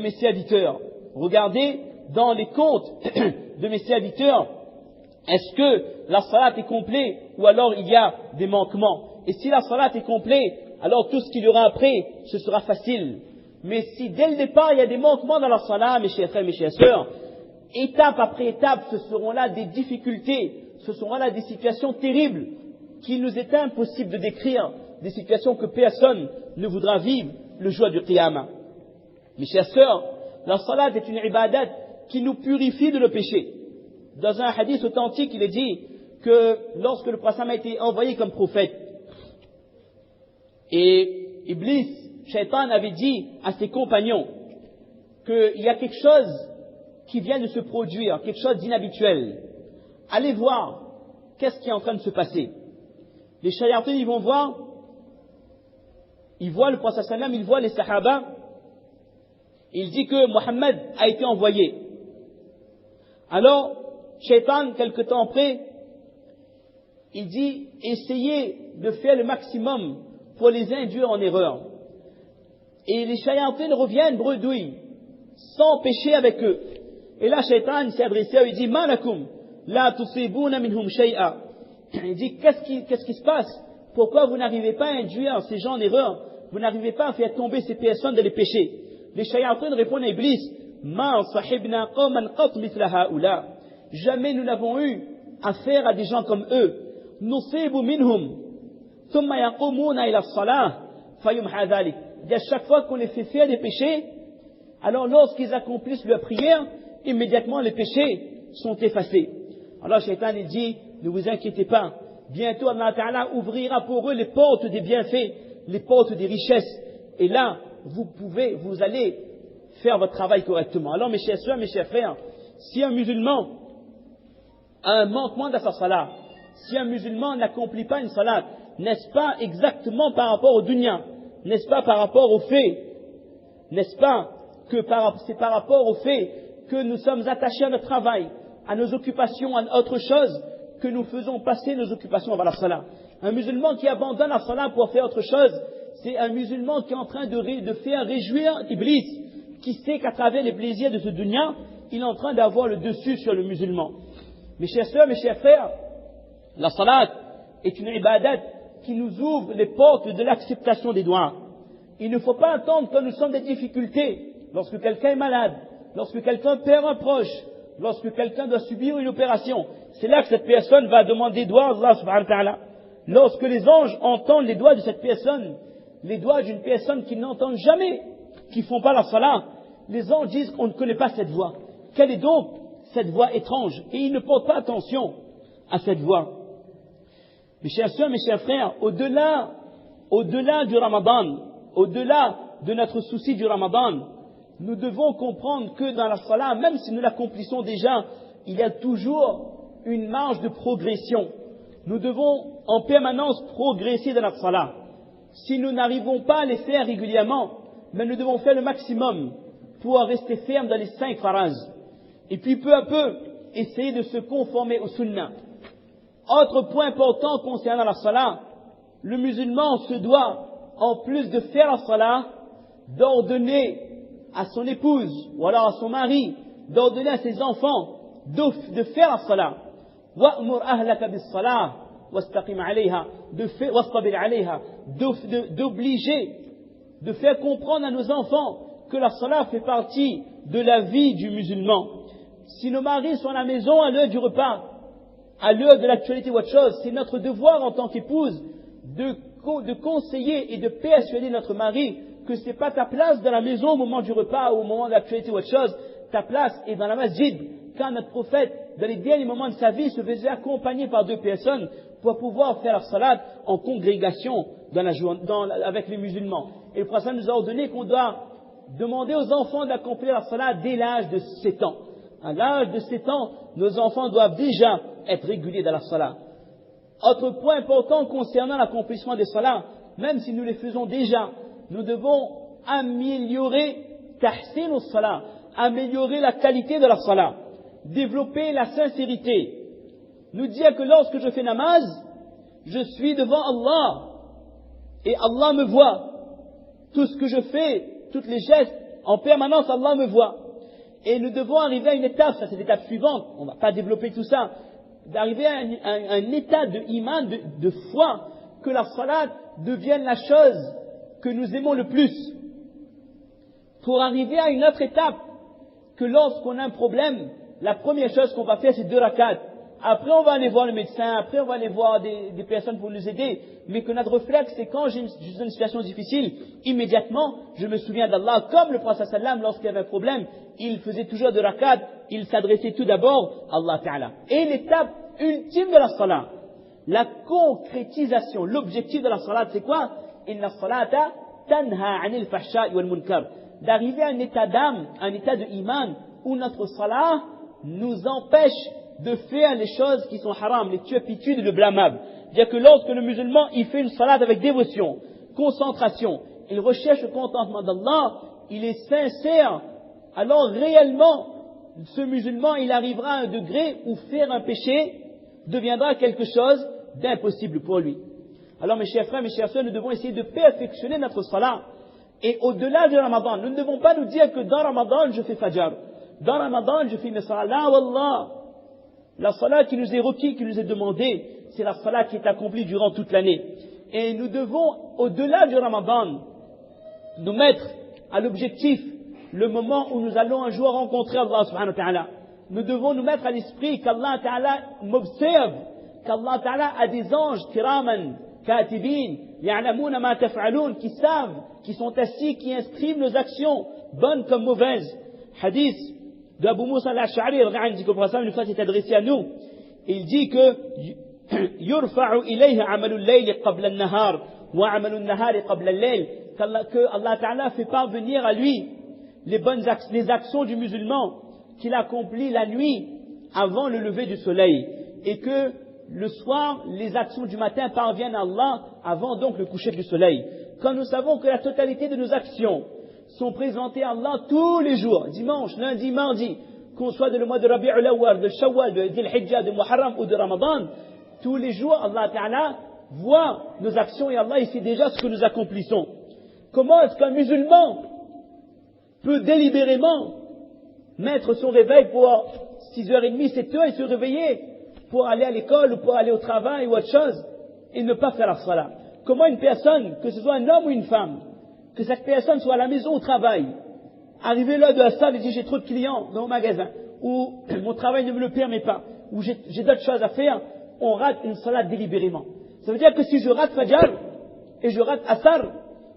mes serviteurs. Regardez dans les comptes de mes serviteurs, est-ce que la salat est complète ou alors il y a des manquements? Et si la salat est complète, alors tout ce qu'il y aura après, ce sera facile. Mais si dès le départ il y a des manquements dans la salat, mes chers frères, mes chères sœurs, étape après étape, ce seront là des difficultés, ce seront là des situations terribles qu'il nous est impossible de décrire, des situations que personne ne voudra vivre le jour du Qiyamah. Mes chères sœurs, la salat est une ibadat qui nous purifie de le péché. Dans un hadith authentique, il est dit que lorsque le prophète a été envoyé comme prophète, et Iblis, Shaitan, avait dit à ses compagnons qu'il y a quelque chose qui vient de se produire, quelque chose d'inhabituel. Allez voir qu'est-ce qui est en train de se passer. Les shayatins, ils vont voir, ils voient le prophète sallam, ils voient les sahaba, il dit que Mohammed a été envoyé. Alors, Shaitan, quelque temps après, il dit, essayez de faire le maximum pour les induire en erreur. Et les shayatins reviennent bredouilles, sans péché avec eux. Et là, Shaitan s'est adressé à eux, il dit, Malakum, la tusibuna minhum shay'a. Il dit, qu'est-ce qui se passe? Pourquoi vous n'arrivez pas à induire ces gens en erreur? Vous n'arrivez pas à faire tomber ces personnes dans les péchés? Les shayatins répondent à Iblis, Ma sahibna qawman qat mithla haula. Jamais nous n'avons eu affaire à des gens comme eux. Nusibu minhum, thumma yaqumuna ila as-salah, fayumha dhalik. À chaque fois qu'on les fait faire des péchés, alors lorsqu'ils accomplissent leur prière, immédiatement les péchés sont effacés. Alors Shaitan il dit, ne vous inquiétez pas, bientôt Allah Ta'ala ouvrira pour eux les portes des bienfaits, les portes des richesses, et là vous allez faire votre travail correctement. Alors mes chers soeurs, mes chers frères, si un musulman a un manquement dans sa salat, si un musulman n'accomplit pas une salat, n'est-ce pas exactement par rapport au dunya, n'est-ce pas par rapport au fait, n'est-ce pas que c'est par rapport au fait que nous sommes attachés à notre travail, à nos occupations, à autre chose, que nous faisons passer nos occupations avant la salat. Un musulman qui abandonne la salat pour faire autre chose, c'est un musulman qui est en train de faire réjouir Iblis, qui sait qu'à travers les plaisirs de ce dunya, il est en train d'avoir le dessus sur le musulman. Mes chers sœurs, mes chers frères, la salat est une ibadat qui nous ouvre les portes de l'acceptation des doigts. Il ne faut pas attendre que nous sommes des difficultés, lorsque quelqu'un est malade, lorsque quelqu'un perd un proche, lorsque quelqu'un doit subir une opération. C'est là que cette personne va demander doigts à Allah subhanahu wa ta'ala. Lorsque les anges entendent les doigts de cette personne, les doigts d'une personne qu'ils n'entendent jamais, qui ne font pas la salat, les anges disent qu'on ne connaît pas cette voix. Quelle est donc cette voix étrange? Et ils ne portent pas attention à cette voix. Mes chers sœurs, mes chers frères, au-delà du Ramadan, au-delà de notre souci du Ramadan, nous devons comprendre que dans la salat, même si nous l'accomplissons déjà, il y a toujours une marge de progression. Nous devons en permanence progresser dans la salat. Si nous n'arrivons pas à les faire régulièrement, mais nous devons faire le maximum pour rester fermes dans les 5 faraz. Et puis peu à peu, essayer de se conformer au sunnah. Autre point important concernant la salat, le musulman se doit, en plus de faire la salat, d'ordonner à son épouse, ou alors à son mari, d'ordonner à ses enfants de faire la salat. وَأْمُرْ أَهْلَكَ بِالصَّلَاةِ وَاسْتَقِمْ عَلَيْهَا وَاسْطَبِرْ عَلَيْهَا d'obliger, de faire comprendre à nos enfants que la salat fait partie de la vie du musulman. Si nos maris sont à la maison à l'heure du repas, à l'heure de l'actualité ou autre chose, c'est notre devoir en tant qu'épouse de conseiller et de persuader notre mari que ce n'est pas ta place dans la maison au moment du repas ou au moment de l'actualité ou autre chose, ta place est dans la masjid. Car notre prophète, dans les derniers moments de sa vie, se faisait accompagner par 2 personnes pour pouvoir faire la salat en congrégation avec les musulmans. Et le prophète nous a ordonné qu'on doit demander aux enfants d'accomplir la salat dès l'âge de 7 ans. À l'âge de 7 ans, nos enfants doivent déjà être réguliers dans la salat. Autre point important concernant l'accomplissement des salats, même si nous les faisons déjà, nous devons améliorer tahsin as-salat, améliorer la qualité de la salat, développer la sincérité, nous dire que lorsque je fais namaz, je suis devant Allah et Allah me voit. Tout ce que je fais, tous les gestes en permanence Allah me voit. Et nous devons arriver à une étape, ça c'est l'étape suivante, on ne va pas développer tout ça, d'arriver à un état de iman, de foi, que la salat devienne la chose que nous aimons le plus. Pour arriver à une autre étape, que lorsqu'on a un problème, la première chose qu'on va faire c'est 2 rakats. Après on va aller voir le médecin, après on va aller voir des personnes pour nous aider, mais que notre réflexe c'est quand j'ai une situation difficile, immédiatement je me souviens d'Allah, comme le prophète sallam lorsqu'il y avait un problème, il faisait toujours 2 rakats, il s'adressait tout d'abord à Allah Ta'ala. Et l'étape ultime de la salat, la concrétisation, l'objectif de la salat c'est quoi? Inna salata tanha anil fahsha'i wal munkar. D'arriver à un état d'âme, un état de iman, où notre salat nous empêche de faire les choses qui sont haram, les turpitudes et le blâmable. C'est-à-dire que lorsque le musulman, il fait une salade avec dévotion, concentration, il recherche le contentement d'Allah, il est sincère, alors réellement, ce musulman, il arrivera à un degré où faire un péché deviendra quelque chose d'impossible pour lui. Alors mes chers frères, mes chères sœurs, nous devons essayer de perfectionner notre salat. Et au-delà de Ramadan, nous ne devons pas nous dire que dans Ramadan, je fais fajr. Dans Ramadan, je fais mes salats. Là, wallah, la salat qui nous est requise, qui nous est demandée, c'est la salat qui est accomplie durant toute l'année. Et nous devons, au-delà du Ramadan, nous mettre à l'objectif le moment où nous allons un jour rencontrer Allah subhanahu wa ta'ala. Nous devons nous mettre à l'esprit qu'Allah ta'ala m'observe, qu'Allah ta'ala a des anges kiraman, katibin, ya'lamuna ma taf'aloun, qui savent, qui sont assis, qui inscrivent nos actions, bonnes comme mauvaises. Hadith d'Abu Musa al-Ash'ari, il dit que le prophète une fois s'est adressé à nous, il dit que yurfa'u ilayhi amalul layli qabla an-nahar wa amalun nahari qabla al-layl, que Allah ta'ala fait parvenir à lui les actions du musulman qu'il accomplit la nuit avant le lever du soleil, et que le soir les actions du matin parviennent à Allah avant donc le coucher du soleil. Quand nous savons que la totalité de nos actions sont présentées à Allah tous les jours, dimanche, lundi, mardi, qu'on soit de le mois de Rabi'ul Awwal, de Shawwal, de Dhul Hijjah, de Muharram ou de Ramadan, tous les jours Allah Ta'ala voit nos actions et Allah il sait déjà ce que nous accomplissons. Comment est-ce qu'un musulman peut délibérément mettre son réveil pour 6h30, 7h et se réveiller pour aller à l'école ou pour aller au travail ou autre chose et ne pas faire la salat? Comment une personne, que ce soit un homme ou une femme, que cette personne soit à la maison ou au travail, arriver l'heure de la salle et dire j'ai trop de clients dans mon magasin, ou mon travail ne me le permet pas, ou j'ai d'autres choses à faire, on rate une salat délibérément. Ça veut dire que si je rate Fajr et je rate Asar,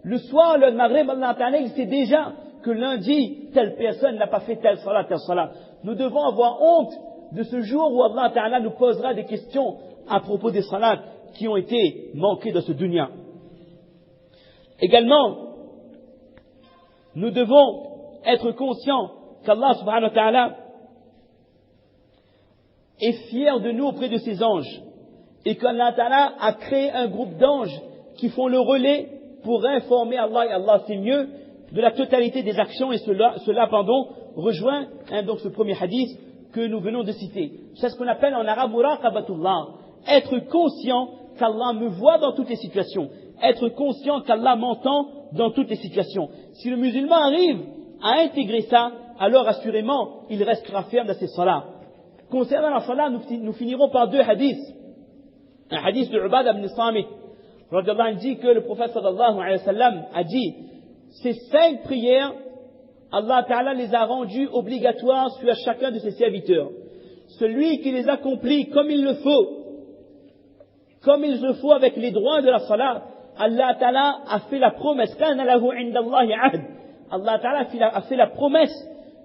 le soir, le Maghrib, Allah Ta'ala, il sait déjà que lundi, telle personne n'a pas fait telle salat, telle salat. Nous devons avoir honte de ce jour où Allah Ta'ala nous posera des questions à propos des salats qui ont été manquées dans ce dunya. Également, nous devons être conscients qu'Allah subhanahu wa ta'ala est fier de nous auprès de ses anges et qu'Allah ta'ala a créé un groupe d'anges qui font le relais pour informer Allah, et Allah sait mieux, de la totalité des actions, et cela rejoint donc ce premier hadith que nous venons de citer. C'est ce qu'on appelle en arabe muraqabatullah, être conscient qu'Allah me voit dans toutes les situations, être conscient qu'Allah m'entend dans toutes les situations. Si le musulman arrive à intégrer ça, alors assurément il restera ferme dans ses salats. Concernant la salat, nous finirons par 2 hadiths. Un hadith de Ubadah ibn Samit, radiyallahu anhu, dit que le prophète sallallahu alayhi wa sallam a dit: ces 5 prières, Allah Ta'ala les a rendues obligatoires sur chacun de ses serviteurs. Celui qui les accomplit comme il le faut avec les droits de la salat, Allah Ta'ala a fait la promesse, Allah Ta'ala a fait la promesse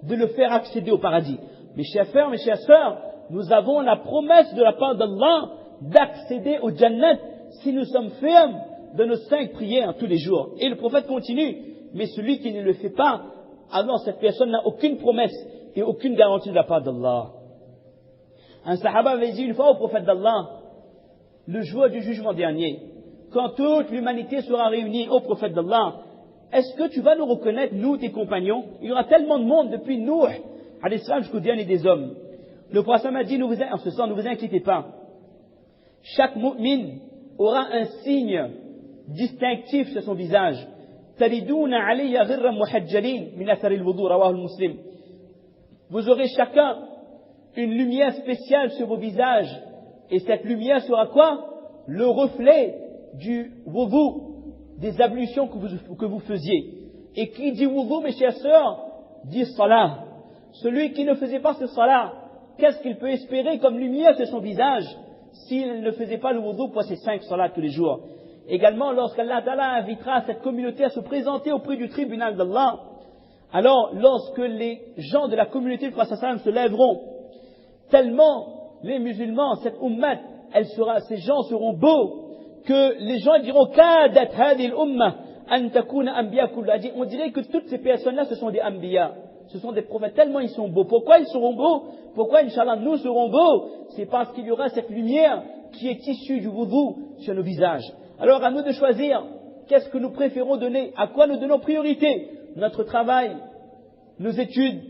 de le faire accéder au paradis. Mes chers frères, mes chères sœurs, nous avons la promesse de la part d'Allah d'accéder au Jannat si nous sommes fermes de nos 5 prières tous les jours. Et le prophète continue: mais celui qui ne le fait pas, alors cette personne n'a aucune promesse et aucune garantie de la part d'Allah. Un sahaba avait dit une fois au prophète d'Allah, le jour du jugement dernier, quand toute l'humanité sera réunie au prophète d'Allah, est-ce que tu vas nous reconnaître, nous, tes compagnons? Il y aura tellement de monde depuis Nuh alayhi salam jusqu'au dernier des hommes. Le prophète m'a dit, en ce sens, ne vous inquiétez pas. Chaque mu'min aura un signe distinctif sur son visage. تَلِدُونَ عَلَيَّ غِرًّا مُحَجَّلِينَ مِنْ أَثَرِ الْوُضُوء رواه المسلم. Vous aurez chacun une lumière spéciale sur vos visages. Et cette lumière sera quoi? Le reflet du wudu, des ablutions que vous faisiez. Et qui dit wudu, mes chères sœurs, dit salah. Celui qui ne faisait pas ce salah, qu'est-ce qu'il peut espérer comme lumière sur son visage s'il ne faisait pas le wudu pour ses 5 salats tous les jours? Également, lorsqu'Allah Ta'ala invitera cette communauté à se présenter auprès du tribunal d'Allah, alors lorsque les gens de la communauté du Prophète se lèveront, tellement les musulmans, cette ummat, ces gens seront beaux que les gens diront Kadat hadil ummah an takuna anbiya kulluha. On dirait que toutes ces personnes-là, ce sont des anbiya, ce sont des prophètes, tellement ils sont beaux. Pourquoi ils seront beaux? Pourquoi, Inch'Allah, nous serons beaux? C'est parce qu'il y aura cette lumière qui est issue du wudu sur nos visages. Alors à nous de choisir qu'est-ce que nous préférons donner, à quoi nous donnons priorité, notre travail, nos études,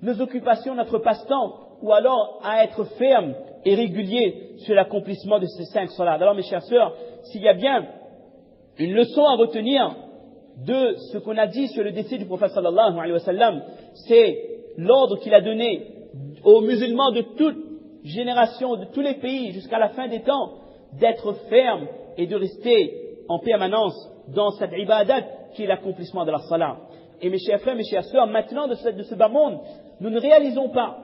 nos occupations, notre passe-temps, ou alors à être ferme et régulier sur l'accomplissement de ces 5 salats. Alors mes chères sœurs, s'il y a bien une leçon à retenir de ce qu'on a dit sur le décès du prophète sallallahu alayhi wa sallam, c'est l'ordre qu'il a donné aux musulmans de toute génération, de tous les pays, jusqu'à la fin des temps, d'être ferme et de rester en permanence dans cette ibadat qui est l'accomplissement de la salat. Et mes chers frères, mes chères sœurs, maintenant de ce bas monde, nous ne réalisons pas,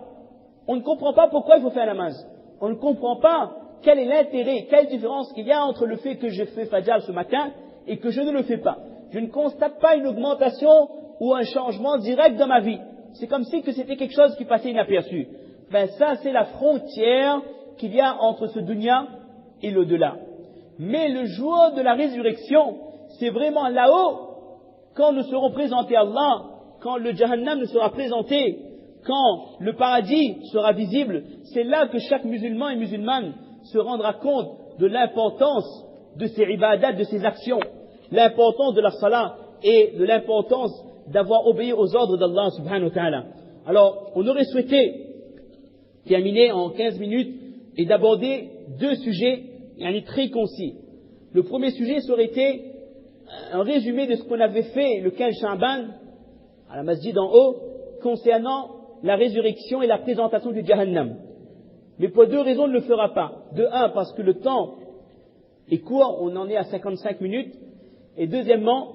on ne comprend pas pourquoi il faut faire la namaz. On ne comprend pas quel est l'intérêt, quelle différence qu'il y a entre le fait que je fais Fajr ce matin et que je ne le fais pas. Je ne constate pas une augmentation ou un changement direct dans ma vie. C'est comme si que c'était quelque chose qui passait inaperçu. Ben ça, c'est la frontière qu'il y a entre ce dunya et l'au-delà. Mais le jour de la résurrection, c'est vraiment là-haut, quand nous serons présentés à Allah, quand le Jahannam nous sera présenté, quand le paradis sera visible, c'est là que chaque musulman et musulmane se rendra compte de l'importance de ses ibadats, de ses actions, l'importance de la salat et de l'importance d'avoir obéi aux ordres d'Allah subhanahu wa ta'ala. Alors, on aurait souhaité terminer en 15 minutes et d'aborder 2 sujets très concis. Le premier sujet, ça aurait été un résumé de ce qu'on avait fait le 15 Sha'ban, à la masjid en haut, concernant la résurrection et la présentation du Jahannam. Mais pour 2 raisons, on ne le fera pas. De 1, parce que le temps est court, on en est à 55 minutes. Et deuxièmement,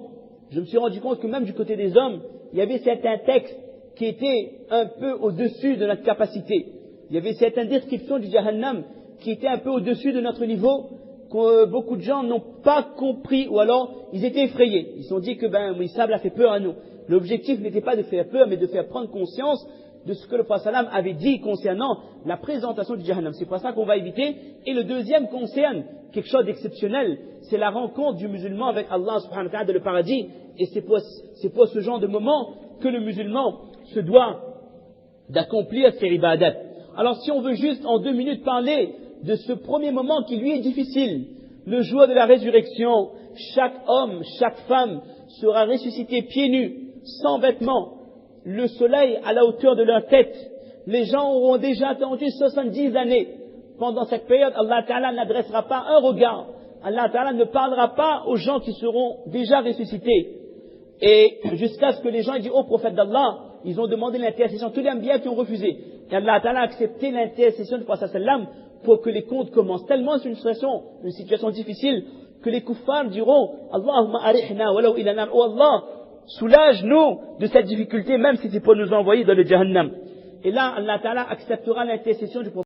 je me suis rendu compte que même du côté des hommes, il y avait certains textes qui étaient un peu au-dessus de notre capacité. Il y avait certaines descriptions du Jahannam qui étaient un peu au-dessus de notre niveau, que beaucoup de gens n'ont pas compris, ou alors ils étaient effrayés. Ils se sont dit que Mouissab a fait peur à nous. L'objectif n'était pas de faire peur, mais de faire prendre conscience de ce que le Prophète sallam avait dit concernant la présentation du Jahannam. C'est pour ça qu'on va éviter. Et le deuxième concerne quelque chose d'exceptionnel. C'est la rencontre du musulman avec Allah subhanahu wa ta'ala dans le paradis. Et c'est pour ce genre de moment que le musulman se doit d'accomplir ses ibadats. Alors si on veut juste en 2 minutes parler de ce premier moment qui lui est difficile, le jour de la résurrection, chaque homme, chaque femme sera ressuscité pieds nus, sans vêtements, le soleil à la hauteur de leur tête. Les gens auront déjà attendu 70 années. Pendant cette période, Allah Ta'ala n'adressera pas un regard. Allah Ta'ala ne parlera pas aux gens qui seront déjà ressuscités. Et jusqu'à ce que les gens disent au prophète d'Allah, ils ont demandé l'intercession, tous les anbiya qui ont refusé. Et Allah Ta'ala a accepté l'intercession du prophète sallam pour que les comptes commencent. Tellement c'est une situation difficile que les kuffars diront Allahumma arihna walau ila nar. Oh Allah, soulage-nous de cette difficulté, même si c'est pour nous envoyer dans le Jahannam. Et là, Allah Ta'ala acceptera l'intercession du prophète.